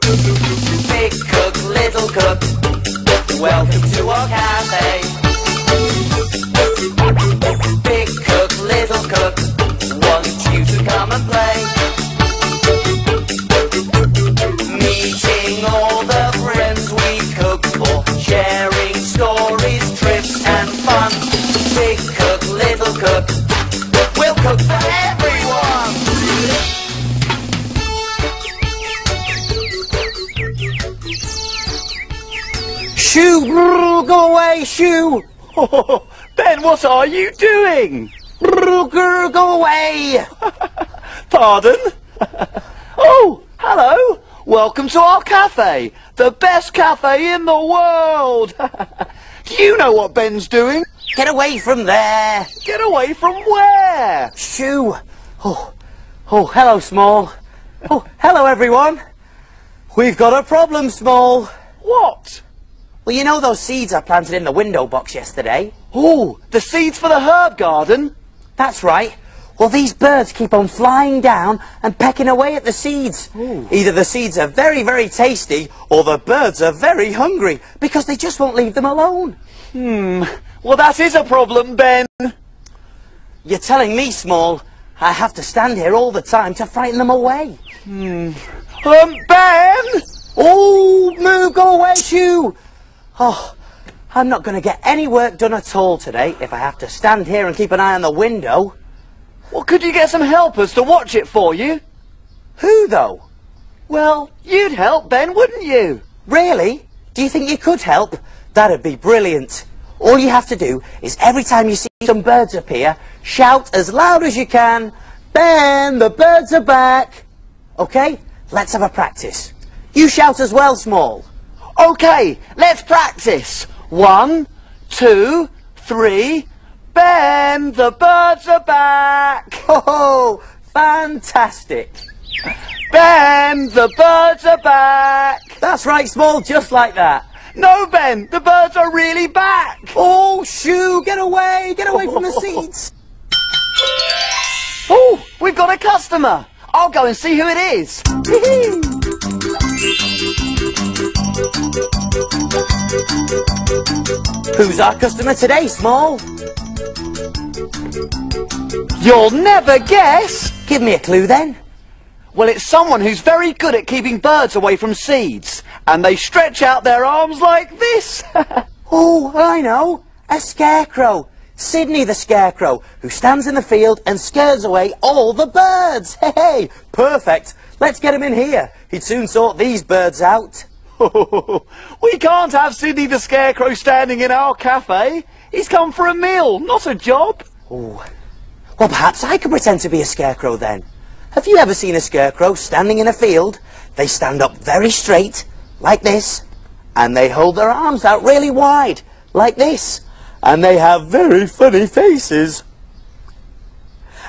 Big cook, little cook, welcome to our cafe. Big cook, little cook, want you to come and play. Meeting all the friends we cook for, sharing stories, trips and fun. Big cook, little cook, we'll cook for everyone. Shoo! Go away, Shoo! Oh, Ben, what are you doing? Go away! Pardon? Oh, hello! Welcome to our cafe, the best cafe in the world! Do you know what Ben's doing? Get away from there! Get away from where? Shoo! Oh, hello, Small. Oh, hello, everyone. We've got a problem, Small. What? Well, you know those seeds I planted in the window box yesterday? Oh, the seeds for the herb garden? That's right. Well, these birds keep on flying down and pecking away at the seeds. Ooh. Either the seeds are very, very tasty, or the birds are very hungry, because they just won't leave them alone. Well, that is a problem, Ben. You're telling me, Small, I have to stand here all the time to frighten them away. Ben! Oh, move, go away, Shoo! Oh, I'm not going to get any work done at all today if I have to stand here and keep an eye on the window. Well, could you get some helpers to watch it for you? Who, though? Well, you'd help, Ben, wouldn't you? Really? Do you think you could help? That'd be brilliant. All you have to do is every time you see some birds appear, shout as loud as you can, "Ben, the birds are back!" Okay? Let's have a practice. You shout as well, Small. Okay, let's practice. 1, 2, 3. Ben, the birds are back. Oh, fantastic. Ben, the birds are back. That's right, Small, just like that. No, Ben, the birds are really back. Oh, Shoo, get away from the seeds. Oh, we've got a customer. I'll go and see who it is. Who's our customer today, Small? You'll never guess. Give me a clue then. Well, it's someone who's very good at keeping birds away from seeds. And they stretch out their arms like this. Oh, I know. A scarecrow. Sidney the Scarecrow, who stands in the field and scares away all the birds. Hey, perfect. Let's get him in here. He'd soon sort these birds out. We can't have Sidney the Scarecrow standing in our cafe. He's come for a meal, not a job. Oh. Well, perhaps I could pretend to be a scarecrow then. Have you ever seen a scarecrow standing in a field? They stand up very straight, like this, and they hold their arms out really wide, like this, and they have very funny faces.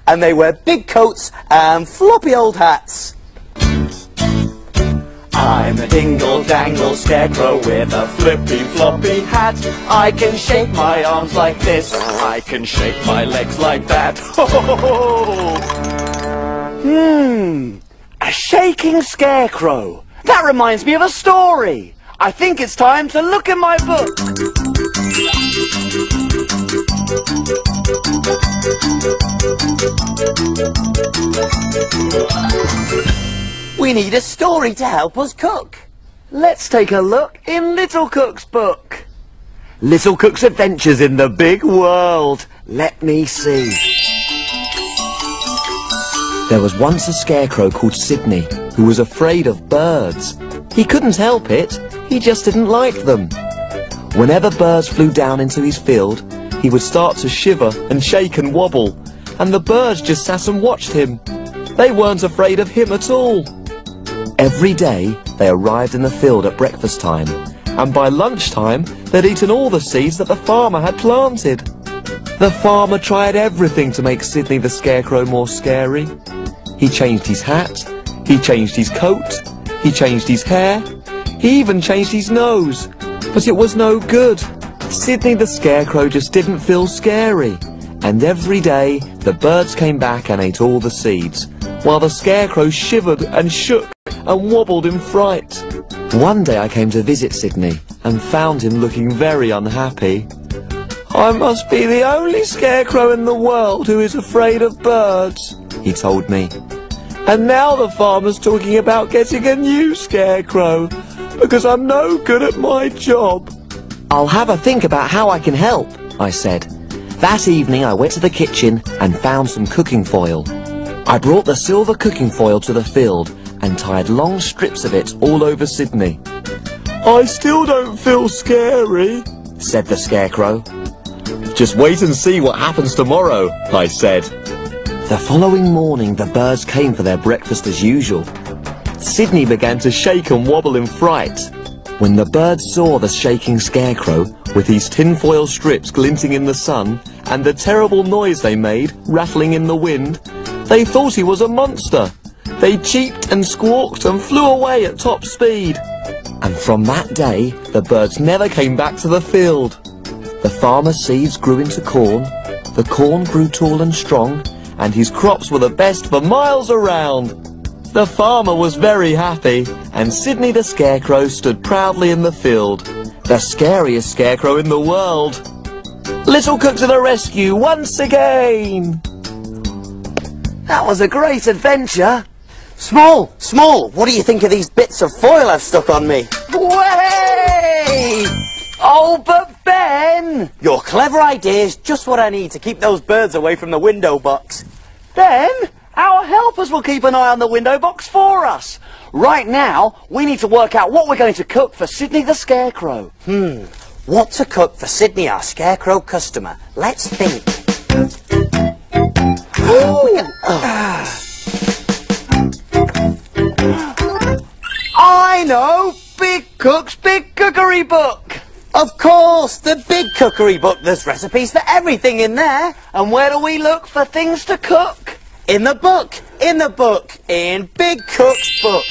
And they wear big coats and floppy old hats. I'm a dingle-dangle scarecrow with a flippy-floppy hat. I can shake my arms like this. I can shake my legs like that. A shaking scarecrow. That reminds me of a story. I think it's time to look in my book. We need a story to help us cook. Let's take a look in Little Cook's book. Little Cook's Adventures in the Big World. Let me see. There was once a scarecrow called Sidney who was afraid of birds. He couldn't help it, he just didn't like them. Whenever birds flew down into his field, he would start to shiver and shake and wobble, and the birds just sat and watched him. They weren't afraid of him at all. Every day they arrived in the field at breakfast time, and by lunchtime they'd eaten all the seeds that the farmer had planted. The farmer tried everything to make Sidney the Scarecrow more scary. He changed his hat, he changed his coat, he changed his hair, he even changed his nose. But it was no good. Sidney the Scarecrow just didn't feel scary. And every day the birds came back and ate all the seeds, while the Scarecrow shivered and shook and wobbled in fright. One day I came to visit Sidney and found him looking very unhappy. "I must be the only Scarecrow in the world who is afraid of birds," he told me. "And now the farmer's talking about getting a new Scarecrow, because I'm no good at my job." "I'll have a think about how I can help," I said. That evening I went to the kitchen and found some cooking foil. I brought the silver cooking foil to the field and tied long strips of it all over Sidney. "I still don't feel scary," said the Scarecrow. "Just wait and see what happens tomorrow," I said. The following morning the birds came for their breakfast as usual. Sidney began to shake and wobble in fright. When the birds saw the shaking Scarecrow, with his tinfoil strips glinting in the sun, and the terrible noise they made, rattling in the wind, they thought he was a monster. They cheeped and squawked and flew away at top speed. And from that day, the birds never came back to the field. The farmer's seeds grew into corn, the corn grew tall and strong, and his crops were the best for miles around. The farmer was very happy, and Sidney the Scarecrow stood proudly in the field, the scariest Scarecrow in the world. Little Cook to the rescue once again! That was a great adventure. Small, what do you think of these bits of foil I've stuck on me? Way! Oh, but Ben! Your clever idea is just what I need to keep those birds away from the window box. Ben, our helpers will keep an eye on the window box for us. Right now, we need to work out what we're going to cook for Sidney the Scarecrow. What to cook for Sidney, our Scarecrow customer? Let's think. I know! Big Cook's Big Cookery Book! Of course, the Big Cookery Book. There's recipes for everything in there. And where do we look for things to cook? In the book, in Big Cook's book.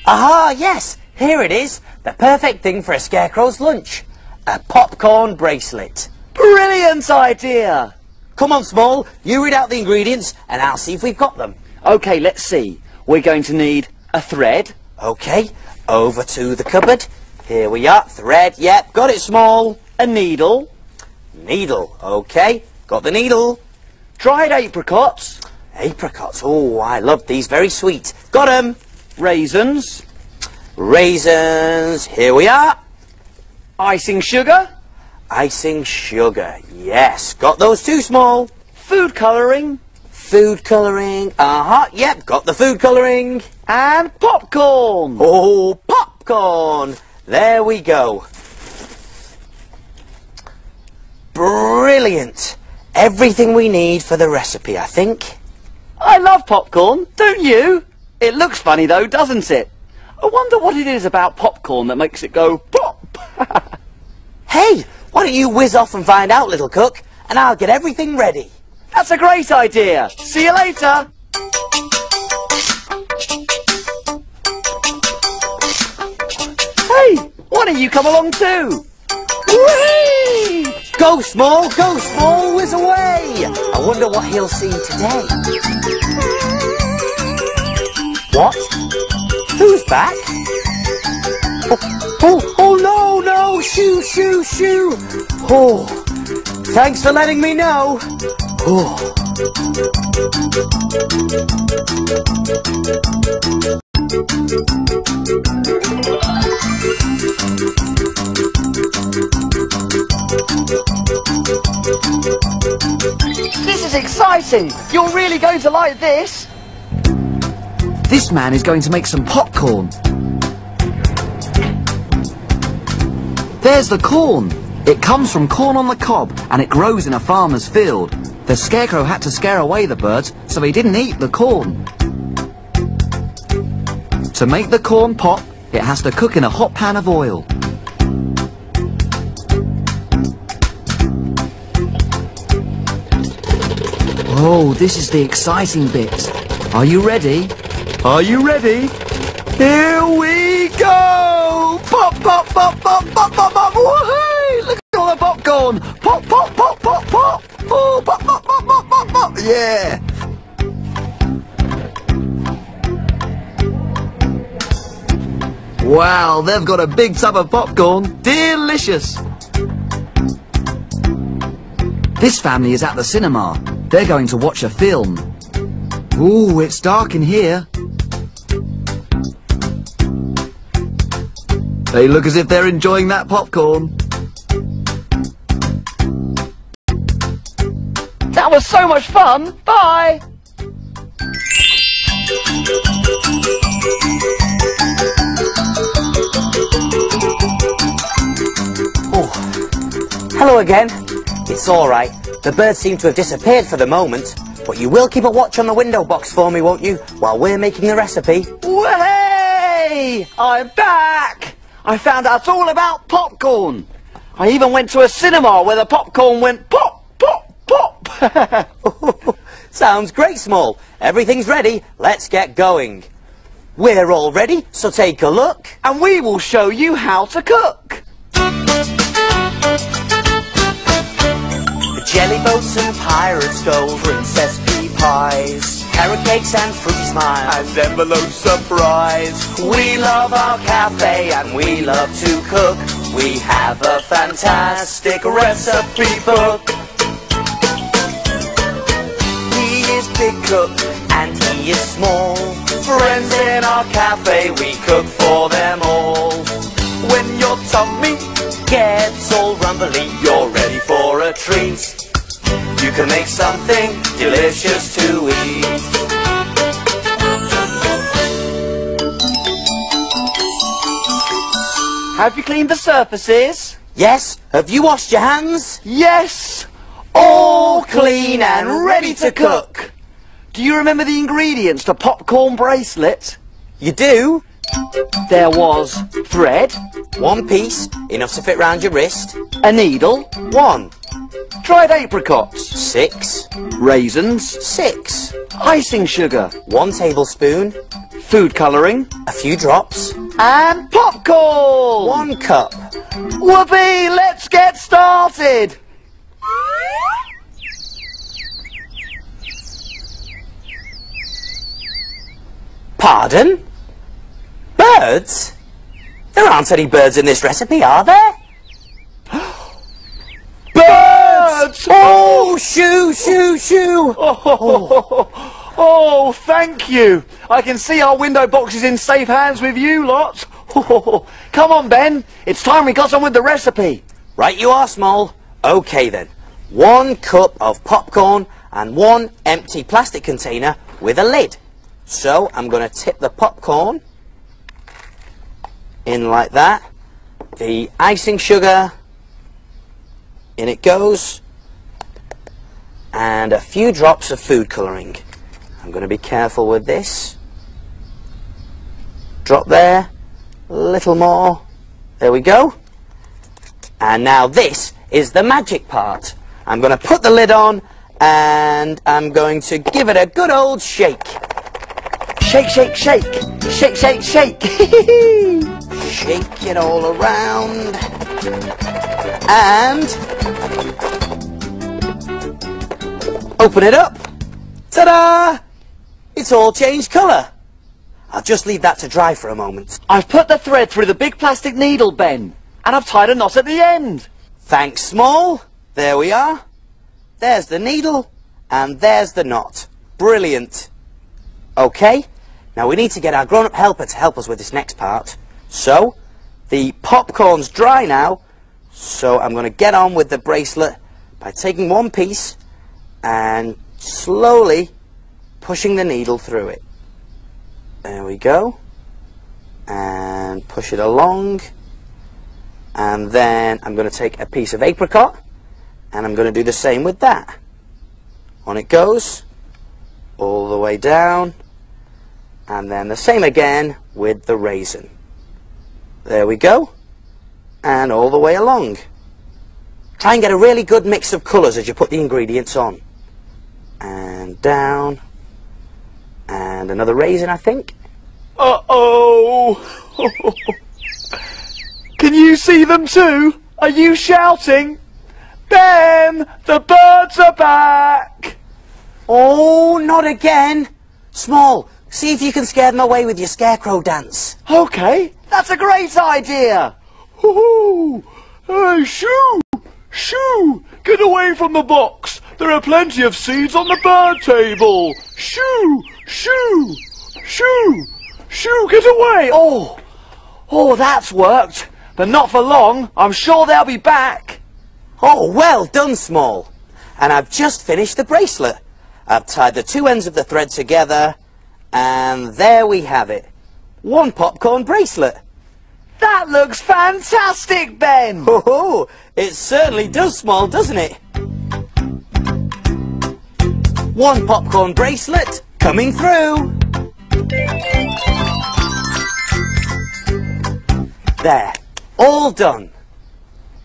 Aha, yes, here it is. The perfect thing for a Scarecrow's lunch. A popcorn bracelet. Brilliant idea! Come on, Small, you read out the ingredients and I'll see if we've got them. Okay, let's see. We're going to need a thread. Okay, over to the cupboard. Here we are, thread, yep, got it, Small. A needle. Needle, okay, got the needle. Dried apricots. Apricots, oh, I love these, very sweet. Got 'em. Raisins. Raisins, here we are. Icing sugar. Icing sugar, yes, got those too, Small. Food colouring. Food colouring, yep, got the food colouring. And popcorn. Oh, popcorn, there we go. Brilliant. Everything we need for the recipe, I think. I love popcorn, don't you? It looks funny though, doesn't it? I wonder what it is about popcorn that makes it go pop. Hey, why don't you whiz off and find out, Little Cook, and I'll get everything ready. That's a great idea. See you later. Hey, why don't you come along too? Whee! Go, Small, whiz away. I wonder what he'll see today. What? Who's back? Oh, no, shoo. Oh, thanks for letting me know. Oh. This is exciting. You're really going to like this. This man is going to make some popcorn. There's the corn. It comes from corn on the cob and it grows in a farmer's field. The Scarecrow had to scare away the birds so he didn't eat the corn. To make the corn pop, it has to cook in a hot pan of oil. Oh, this is the exciting bit. Are you ready? Are you ready? Here we go! Pop, pop, pop, pop, pop, pop, pop! Woohoo! Look at all the popcorn! Pop, pop, pop, pop, pop! Oh, pop, pop, pop, pop, pop, pop! Yeah! Wow, they've got a big tub of popcorn. Delicious. This family is at the cinema. They're going to watch a film. Ooh, it's dark in here. They look as if they're enjoying that popcorn. That was so much fun. Bye. Oh, hello again. It's all right. The birds seem to have disappeared for the moment, but you will keep a watch on the window box for me, won't you, while we're making the recipe? Way! I'm back! I found out all about popcorn. I even went to a cinema where the popcorn went pop, pop, pop. Sounds great, Small. Everything's ready. Let's get going. We're all ready, so take a look. And we will show you how to cook. Jelly boats and pirates go, princess pea pies, carrot cakes and fruity smiles, And envelope surprise. We love our cafe and we love to cook. We have a fantastic recipe book. He is big cook and he is small. Friends in our cafe, we cook for them all. When your tummy gets all rumbly, you're ready for a treat. You can make something delicious to eat. Have you cleaned the surfaces? Yes, have you washed your hands? Yes! All clean and ready to cook. Do you remember the ingredients to popcorn bracelet? You do? There was thread, One piece, enough to fit round your wrist. a needle, 1, dried apricots, 6, raisins, 6, icing sugar, 1 tablespoon, food colouring, a few drops, and popcorn! 1 cup. Whoopee! Let's get started! Pardon? Birds? There aren't any birds in this recipe, are there? Birds! Oh, shoo, shoo, shoo! Oh, thank you. I can see our window box is in safe hands with you lot. Come on, Ben. It's time we got on with the recipe. Right you are, Small. Okay then. 1 cup of popcorn and 1 empty plastic container with a lid. So I'm going to tip the popcorn in like that. The icing sugar, in it goes. And a few drops of food colouring. I'm going to be careful with this. Drop there. A little more. There we go. And now this is the magic part. I'm going to put the lid on and I'm going to give it a good old shake. Shake, shake, shake. Shake, shake, shake. Shake it all around. And open it up. Ta-da! It's all changed colour. I'll just leave that to dry for a moment. I've put the thread through the big plastic needle, Ben, and I've tied a knot at the end. Thanks, Small. There we are. There's the needle, and there's the knot. Brilliant. Okay, now we need to get our grown-up helper to help us with this next part. So, the popcorn's dry now, so I'm going to get on with the bracelet by taking 1 piece and slowly pushing the needle through it. There we go. And push it along. And then I'm going to take a piece of apricot and I'm going to do the same with that. On it goes, all the way down, and then the same again with the raisin. There we go, and all the way along. Try and get a really good mix of colours as you put the ingredients on. And down, and another raisin, I think. Uh-oh! Can you see them too? Are you shouting? Ben, the birds are back! Oh, not again. Small, see if you can scare them away with your scarecrow dance. Okay, That's a great idea! Hoo-hoo! Hey, Shoo! Shoo! Get away from the box! There are plenty of seeds on the bird table! Shoo! Shoo! Shoo! Shoo, get away! Oh, that's worked. But not for long. I'm sure they'll be back. Oh, well done, Small. And I've just finished the bracelet. I've tied the two ends of the thread together, and there we have it. One popcorn bracelet. That looks fantastic, Ben! Oh, it certainly does, Small, doesn't it? One popcorn bracelet coming through. There, all done.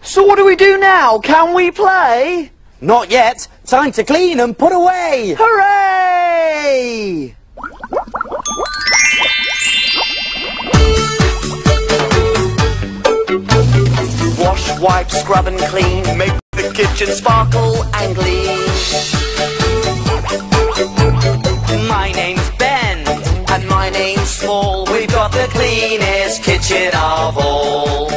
So what do we do now? Can we play? Not yet. Time to clean and put away. Hooray! Wash, wipe, scrub and clean, make the kitchen sparkle and gleam. My name's Ben, and my name's Small. We've got the cleanest kitchen of all.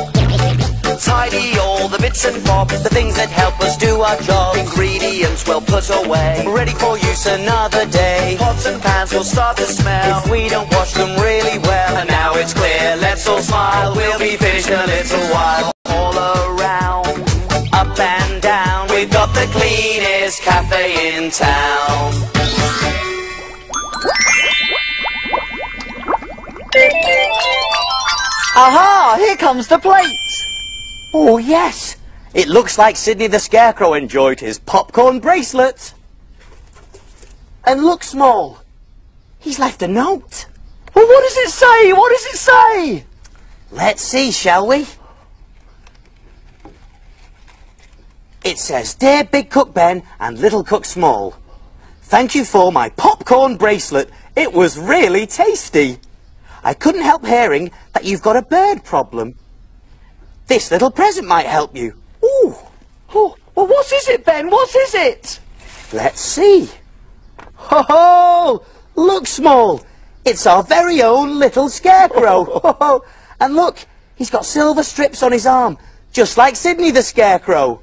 Tidy all the bits and bobs, the things that help us do our job. Ingredients well put away, ready for use another day. Pots and pans will start to smell if we don't wash them really well. And now it's clear, let's all smile, we'll be finished in a little while. All around, up and down, we've got the cleanest cafe in town. Aha! Here comes the plate! Oh, yes. It looks like Sidney the Scarecrow enjoyed his popcorn bracelet. And look, Small. He's left a note. Well, what does it say? What does it say? Let's see, shall we? It says, Dear Big Cook Ben and Little Cook Small, thank you for my popcorn bracelet. It was really tasty. I couldn't help hearing that you've got a bird problem. This little present might help you. Ooh. Oh, well, what is it, Ben? What is it? Let's see. Ho ho! Look, Small. It's our very own little Scarecrow. Ho ho! And look, he's got silver strips on his arm, just like Sidney the Scarecrow.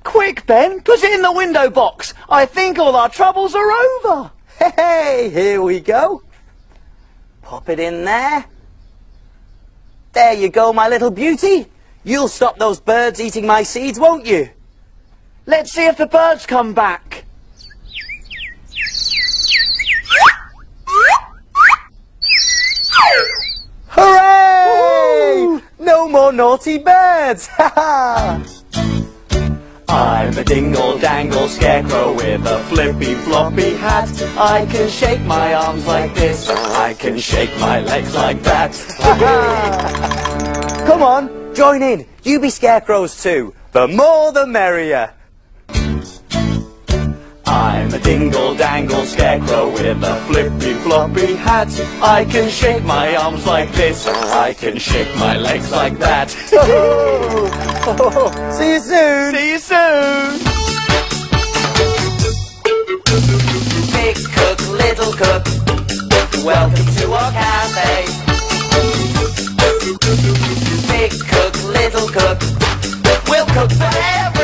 Quick, Ben, put it in the window box. I think all our troubles are over. Hey, here we go. Pop it in there. There you go, my little beauty. You'll stop those birds eating my seeds, won't you? Let's see if the birds come back. Hooray! Woo! No more naughty birds! Ha ha! I'm a dingle-dangle scarecrow with a flippy-floppy hat. I can shake my arms like this, I can shake my legs like that. Ha ha! Come on, join in. You be scarecrows too. The more the merrier. I'm a dingle-dangle scarecrow with a flippy-floppy hat. I can shake my arms like this, I can shake my legs like that. See you soon! See you soon! Big cook, little cook, welcome to our cafe. Big cook, little cook, we'll cook for everyone.